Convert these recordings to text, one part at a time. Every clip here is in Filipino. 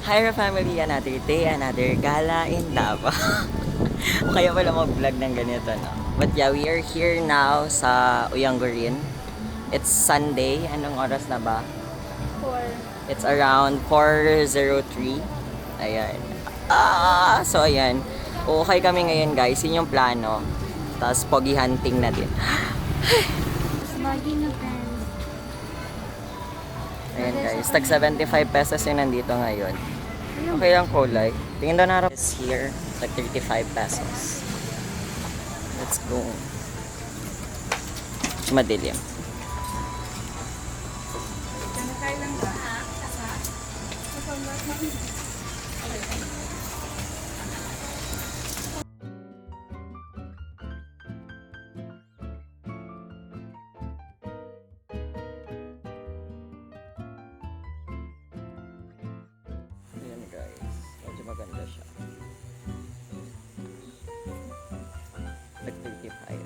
Hi family, another day, another gala in Davao. Kaya pala mag-vlog ng ganito, no? But yeah, we are here now sa Uyanggurin. It's Sunday. Anong oras na ba? 4. It's around 4:03. Ayan. So ayan. Okay kami ngayon guys. Yun yung plano. Tapos pogi hunting na din. Lagi na friends. Ayan guys. Tag 75 pesos yung nandito ngayon. Okay lang kulay. Tingin daw na is here. Tag 35 pesos. Let's go. Madilim. Kailan ba? Ayan guys. Medyo maganda siya. Tag 35.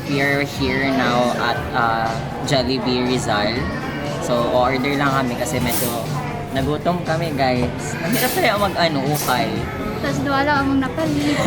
We are here now at Jollibee Rizal. So, order lang kami kasi medyo nagutom kami guys. Ang hirap kaya ukay. Tapos doon lang among napalit.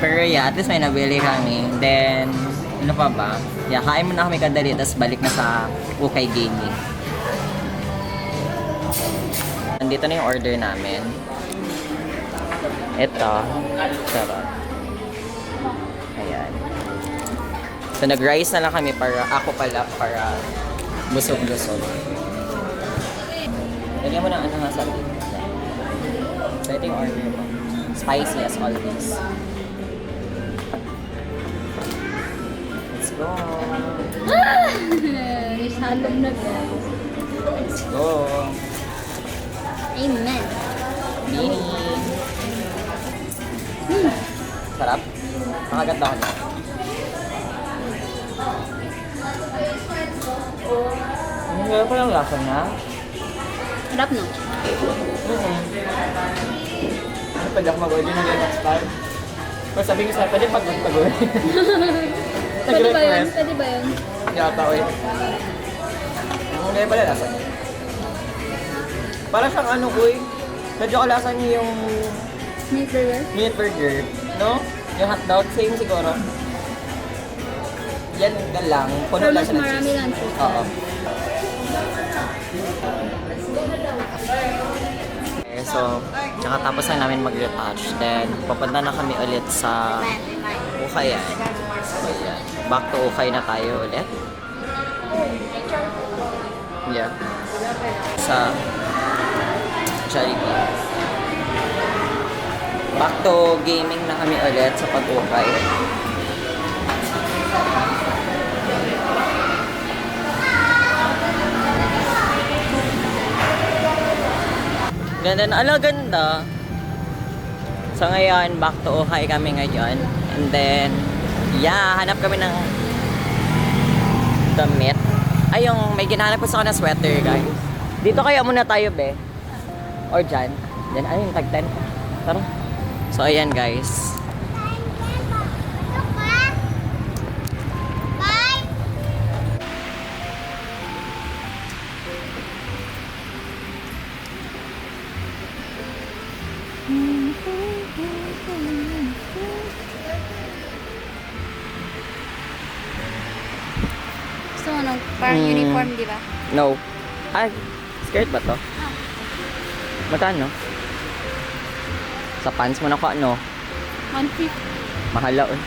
Pero yeah, at least may nabili kami. Then, ano pa ba? Yeah, kain muna kami kadali, tapos balik na sa ukay gaming. Nandito na yung order namin. Ito. Sarap. Ayan. So, nag-rice na lang kami para busog-busog. Lagyan mo ng ano nga sa akin. So, ito yung order mo. Spicy as always. Let's go! Isalog na guys. Let's go! Amen. Mini! Sarap? Nakaganda ko na. Ngayon pa lang lasa niya. Sarap no? Ano pwede ako mag-order ng next time? Pero sabi ko sa'yo, pwede pag-order. Pwede ba yun? Pwede ba yun? Yata ko eh. Ngayon pala lasa niya. Para siyang ano ko eh. Medyo kalasa niya yung Meat burger? meat burger. No? Yung hotdog, same siguro. Yan lang. Puno Pero lang mas siya ng marami cheese. lang cheese. Oo. Okay, so, nakatapos na namin mag-retouch. Then, papunta na kami ulit sa Ukayan. So, yeah. Back to Ukay na tayo ulit. Yeah. Sa Jollibee. Back to gaming na kami ulit sa pag-ukay. Ganda na. Ala, ganda. So ngayon, back to ukay kami ngayon. And then, yeah, hanap kami ng damit. Ay, yung may ginahanap ko sa akin na sweater, guys. Dito kaya muna tayo, be. Or dyan. Then, ay, yung tag 10. Tara. So, ayan, guys. Gusto mo nung parang uniform, di ba? No. Ay, skirt ba to? Magkano? Sa pants mo na ko ano? 150. Mahala eh.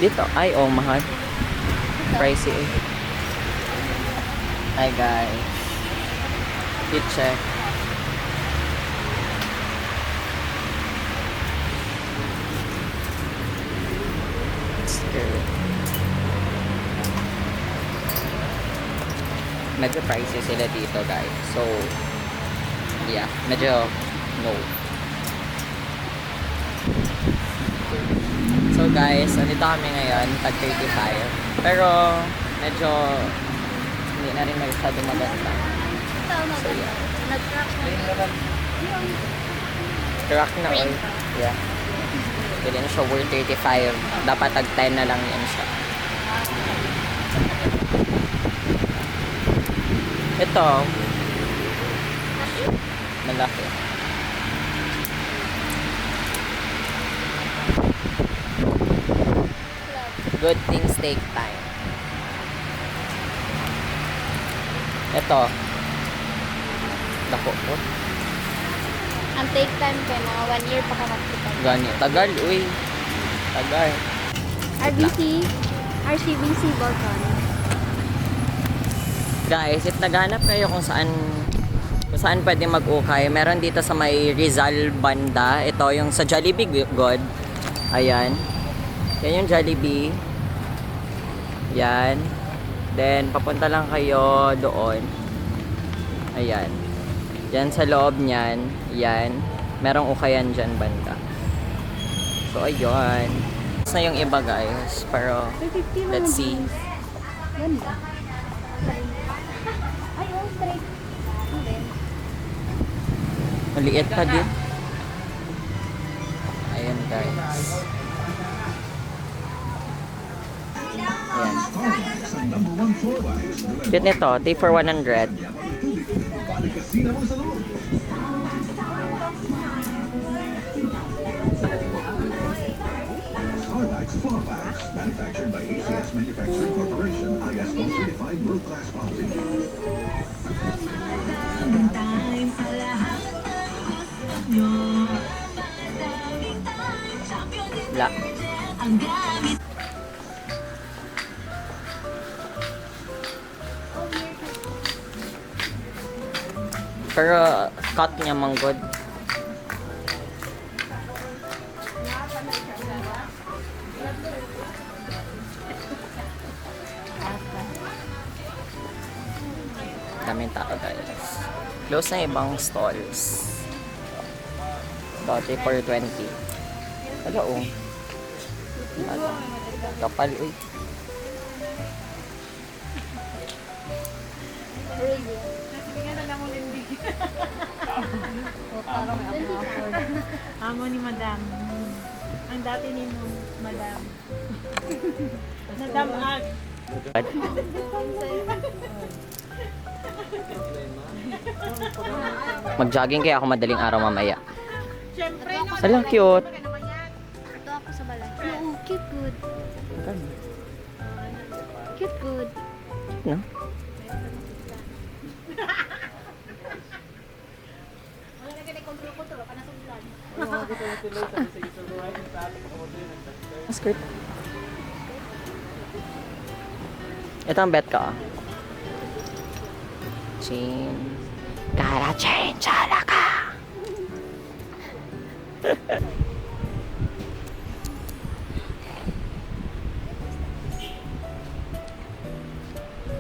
Dito. Ay, oh, mahal. Pricey eh. Hi guys. Heat check. Skirt. Medyo pricey sila dito guys. So, yeah. Medyo no. So guys, andito kami ngayon, tag 35. Pero, medyo hindi na rin masyado maganda. So, yeah. Nag-crack na. Crack na oil. Yeah. Hindi na siya worth 35. Dapat tag 10 na lang yan siya. Ito. Malaki. Good things take time. Ito. Dako po. Ang take time ko, mga 1 year pa ka magkita. Ganyan. Tagal, uy. Tagal. RCBC Balkan. Guys, if naghanap kayo kung saan pwede mag-ukay, meron dito sa may Rizal banda. Ito yung sa Jollibee God. Ayan. Yan yung Jollibee. Yan. Then, papunta lang kayo doon. Ayan. Yan sa loob niyan. Yan. Merong ukayan dyan banda. So, ayun. Tapos na yung iba guys. Pero, let's see. Ganda. Ay, oh, straight. Maliit pa din. Ayan guys. Ayan. Cute nito. Take for 100. Starbucks Floor Packs, manufactured by ACS Manufacturing Corporation, ISO certified world-class quality. La. Pero cut niya manggod. Daming tao guys. Close na ibang stalls. Dati for 20. Wala oh. Ano? Kapal uy. Amo ni Madam. Ang dati ni Madam. Madam Ag. Mag-jogging kaya ako madaling araw mamaya. Siyempre, no. Ala, cute. Ito ako sa balay. Oo, cute good. Cute good. No? Skirt. Ito ang bet ka. Chain. Gotta change ka.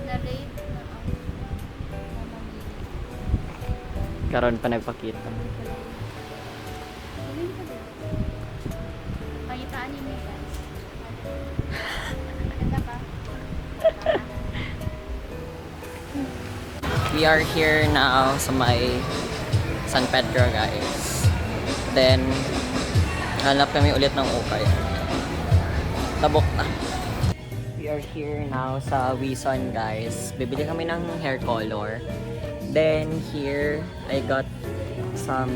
Na-rate na Karon pa nagpakita. Pangitaan niyo mo guys. Ganda ba? We are here now sa may San Pedro guys. Then, hanap kami ulit ng ukay. Tabok na. We are here now sa Wison guys. Bibili kami ng hair color. Then, here, I got some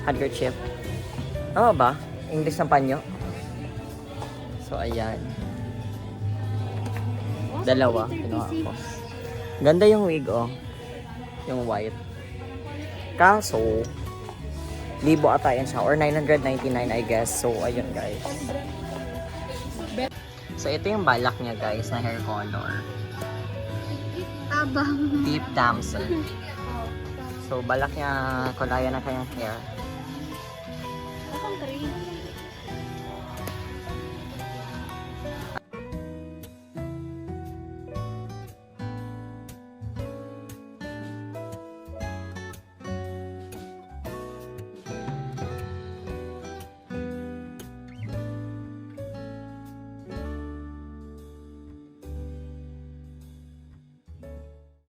handkerchief. Tama ba? English ng panyo? So, ayan. Dalawa, kinuha ko. Ganda yung wig, oh. Yung white. Kaso, libo ata yan siya. Or 999, I guess. So, ayun, guys. So, ito yung balak niya, guys, na hair color. Abang. Deep damsel. So, balak niya kulayan na kayang hair. Akong green.